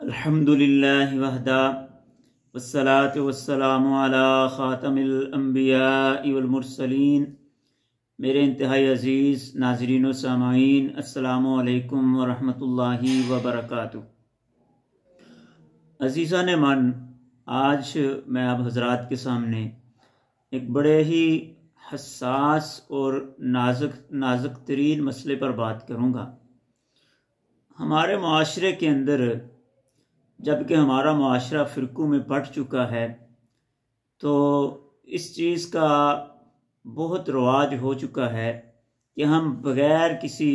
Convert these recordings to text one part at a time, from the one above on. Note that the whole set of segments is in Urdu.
الحمدللہ وحدہ والصلاة والسلام علی خاتم الانبیاء والمرسلین۔ میرے انتہائی عزیز ناظرین و سامعین، السلام علیکم ورحمۃ اللہ وبرکاتہ۔ عزیزان من، آج میں آپ حضرات کے سامنے ایک بڑے ہی حساس اور نازک ترین مسئلے پر بات کروں گا۔ ہمارے معاشرے کے اندر جبکہ ہمارا معاشرہ فرقوں میں بٹ چکا ہے، تو اس چیز کا بہت رواج ہو چکا ہے کہ ہم بغیر کسی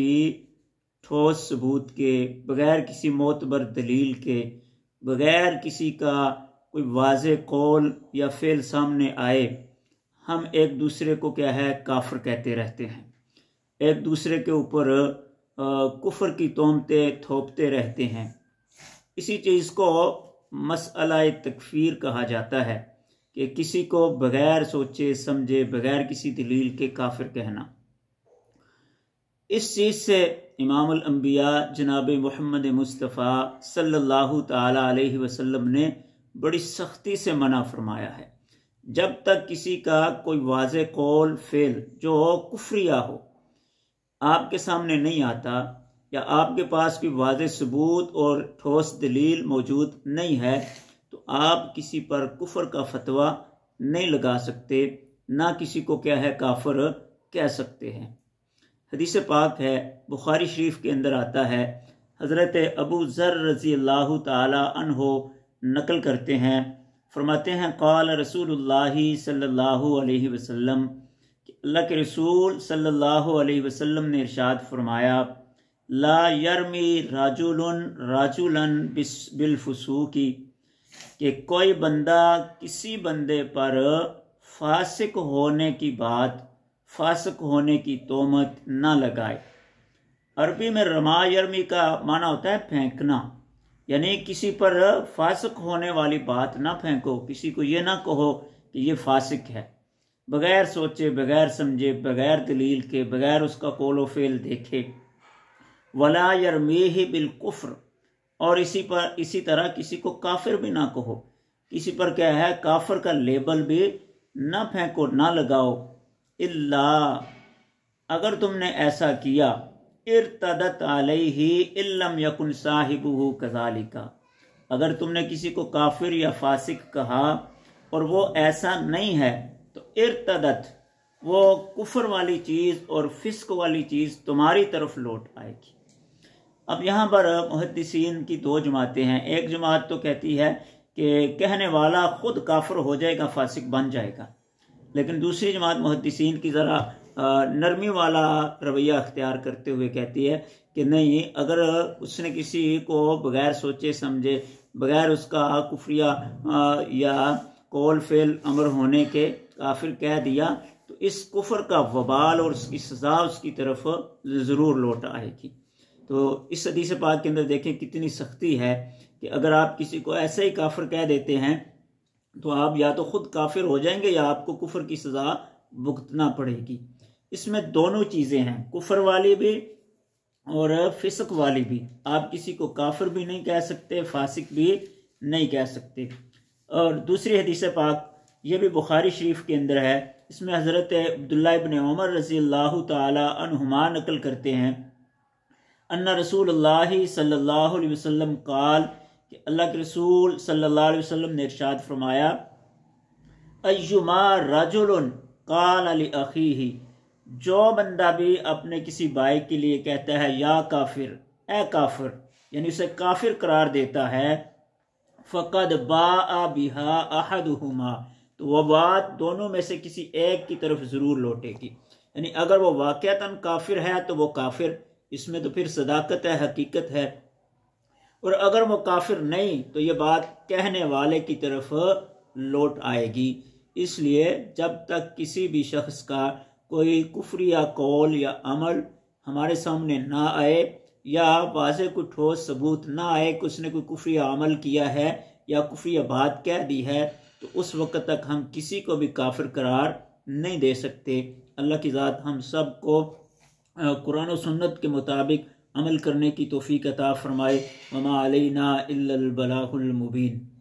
ٹھوس ثبوت کے، بغیر کسی معتبر دلیل کے، بغیر کسی کا کوئی واضح قول یا فعل سامنے آئے، ہم ایک دوسرے کو کیا ہے کافر کہتے رہتے ہیں، ایک دوسرے کے اوپر کفر کی تہمتیں تھوپتے رہتے ہیں۔ اسی چیز کو مسئلہ تکفیر کہا جاتا ہے کہ کسی کو بغیر سوچے سمجھے، بغیر کسی دلیل کے کافر کہنا۔ اس چیز سے امام الانبیاء جناب محمد مصطفیٰ صلی اللہ تعالی علیہ وسلم نے بڑی سختی سے منع فرمایا ہے۔ جب تک کسی کا کوئی واضح قول فعل جو کفریہ ہو آپ کے سامنے نہیں آتا، یا آپ کے پاس کوئی واضح ثبوت اور ٹھوس دلیل موجود نہیں ہے، تو آپ کسی پر کفر کا فتویٰ نہیں لگا سکتے، نہ کسی کو کیا ہے کافر کہہ سکتے ہیں۔ حدیث پاک ہے، بخاری شریف کے اندر آتا ہے، حضرت ابو ذر رضی اللہ تعالی عنہ نقل کرتے ہیں، فرماتے ہیں قال رسول اللہ صلی اللہ علیہ وسلم، کہ اللہ کے رسول صلی اللہ علیہ وسلم نے ارشاد فرمایا، لا یرمی راجلا بالفسوق، کہ کوئی بندہ کسی بندے پر فاسق ہونے کی بات، فاسق ہونے کی تہمت نہ لگائے۔ عربی میں رما یرمی کا معنی ہوتا ہے پھینکنا، یعنی کسی پر فاسق ہونے والی بات نہ پھینکو، کسی کو یہ نہ کہو کہ یہ فاسق ہے، بغیر سوچے، بغیر سمجھے، بغیر دلیل کے، بغیر اس کا قول و فعل دیکھے۔ ولا یرمیہ بالکفر، اور اسی طرح کسی کو کافر بھی نہ کہو، کسی پر کیا ہے کافر کا لیبل بھی نہ پھینکو، نہ لگاؤ۔ الا، اگر تم نے ایسا کیا، ارتدت علیہ ان لم یکن صاحبہ کذالک، اگر تم نے کسی کو کافر یا فاسق کہا اور وہ ایسا نہیں ہے، تو ارتدت، وہ کفر والی چیز اور فسق والی چیز تمہاری طرف لوٹ آئے گی۔ اب یہاں پر محدثین کی دو جماعتیں ہیں۔ ایک جماعت تو کہتی ہے کہ کہنے والا خود کافر ہو جائے گا، فاسق بن جائے گا، لیکن دوسری جماعت محدثین کی ذرا نرمی والا رویہ اختیار کرتے ہوئے کہتی ہے کہ نہیں، اگر اس نے کسی کو بغیر سوچے سمجھے، بغیر اس کا کفریہ یا قول فعل امر ہونے کے کافر کہہ دیا، تو اس کفر کا وبال اور اس کی سزا اس کی طرف ضرور لوٹ آئے گی۔ تو اس حدیث پاک کے اندر دیکھیں کتنی سختی ہے کہ اگر آپ کسی کو ایسے ہی کافر کہہ دیتے ہیں تو آپ یا تو خود کافر ہو جائیں گے یا آپ کو کفر کی سزا بھگتنا پڑے گی۔ اس میں دونوں چیزیں ہیں، کفر والی بھی اور فسق والی بھی۔ آپ کسی کو کافر بھی نہیں کہہ سکتے، فاسق بھی نہیں کہہ سکتے۔ اور دوسری حدیث پاک یہ بھی بخاری شریف کے اندر ہے، اس میں حضرت عبداللہ ابن عمر رضی اللہ تعالی عنہما نقل کرتے ہیں، ان رسول اللہ صلی اللہ علیہ وسلم قال، کہ اللہ کے رسول صلی اللہ علیہ وسلم نے ارشاد فرمایا، ایما رجل قال لاخیہ، جو بندہ بھی اپنے کسی بھائی کے لیے کہتا ہے یا کافر، اے کافر، یعنی اسے کافر قرار دیتا ہے، فقد باء بہا احدہما، تو وہ بات دونوں میں سے کسی ایک کی طرف ضرور لوٹے گی۔ یعنی اگر وہ واقعتاً کافر ہے تو وہ کافر، اس میں تو پھر صداقت ہے، حقیقت ہے، اور اگر وہ کافر نہیں تو یہ بات کہنے والے کی طرف لوٹ آئے گی۔ اس لیے جب تک کسی بھی شخص کا کوئی کفریہ قول یا عمل ہمارے سامنے نہ آئے، یا واضح کوئی ٹھوس ثبوت نہ آئے کہ اس نے کوئی کفریہ عمل کیا ہے یا کفریہ بات کہہ دی ہے، تو اس وقت تک ہم کسی کو بھی کافر قرار نہیں دے سکتے۔ اللہ کی ذات ہم سب کو قرآن و سنت کے مطابق عمل کرنے کی توفیق عطا فرمائے۔ وما علینا الا البلاغ المبین۔